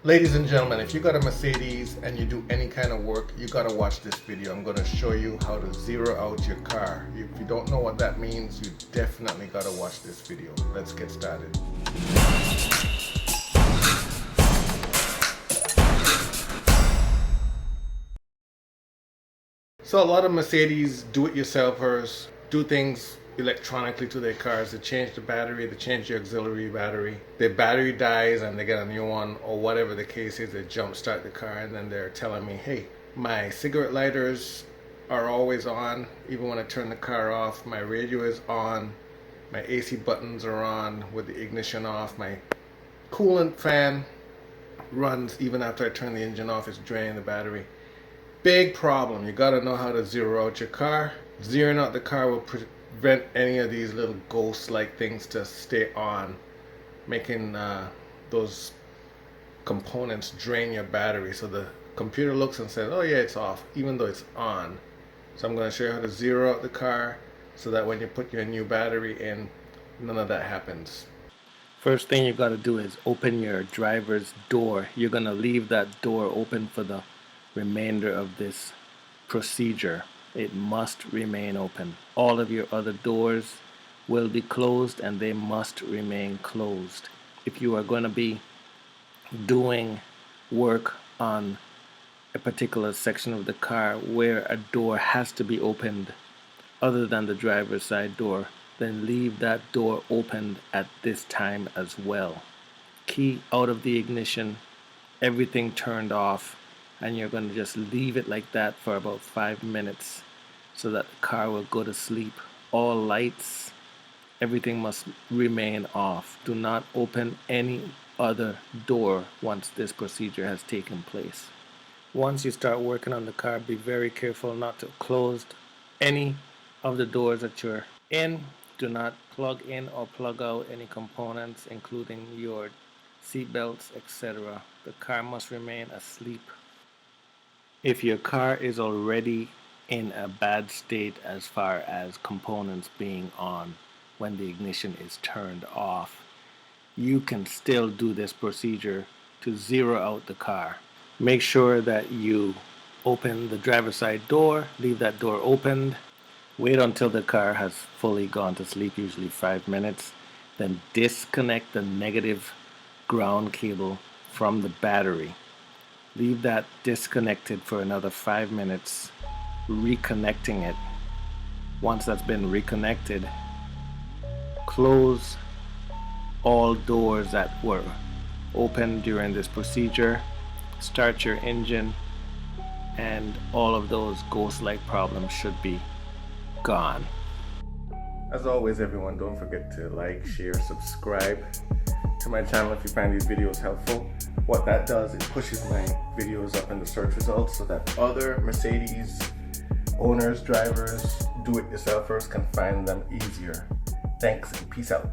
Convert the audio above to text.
Ladies and gentlemen, if you got a Mercedes and you do any kind of work, you gotta watch this video. I'm gonna show you how to zero out your car. If you don't know what that means, you definitely gotta watch this video. Let's get started. So a lot of Mercedes do-it-yourselfers do things electronically to their cars. They change the battery, they change the auxiliary battery. Their battery dies and they get a new one, or whatever the case is. They jump start the car and then they're telling me, hey, my cigarette lighters are always on even when I turn the car off. My radio is on, my AC buttons are on with the ignition off, my coolant fan runs even after I turn the engine off. It's draining the battery. Big problem. You gotta know how to zero out your car. Zeroing out the car will prevent any of these little ghost-like things to stay on, making those components drain your battery. So the computer looks and says, oh yeah, it's off, even though it's on. So I'm going to show you how to zero out the car so that when you put your new battery in, none of that happens. First thing you got to do is open your driver's door. You're going to leave that door open for the remainder of this procedure. It must remain open. All of your other doors will be closed and they must remain closed. If you are going to be doing work on a particular section of the car where a door has to be opened other than the driver's side door, then leave that door opened at this time as well. Key out of the ignition, everything turned off, and you're going to just leave it like that for about 5 minutes so that the car will go to sleep. All lights, everything must remain off. Do not open any other door once this procedure has taken place. Once you start working on the car, be very careful not to close any of the doors that you're in. Do not plug in or plug out any components, including your seat belts, etc. The car must remain asleep. If your car is already in a bad state as far as components being on when the ignition is turned off, you can still do this procedure to zero out the car. Make sure that you open the driver's side door, leave that door opened, wait until the car has fully gone to sleep, usually 5 minutes, then disconnect the negative ground cable from the battery. Leave that disconnected for another 5 minutes, reconnecting it. Once that's been reconnected, close all doors that were open during this procedure, start your engine, and all of those ghost-like problems should be gone. As always, everyone, don't forget to like, share, subscribe to my channel if you find these videos helpful. What that does is pushes my videos up in the search results so that other Mercedes owners, drivers, do-it-yourselfers can find them easier. Thanks and peace out.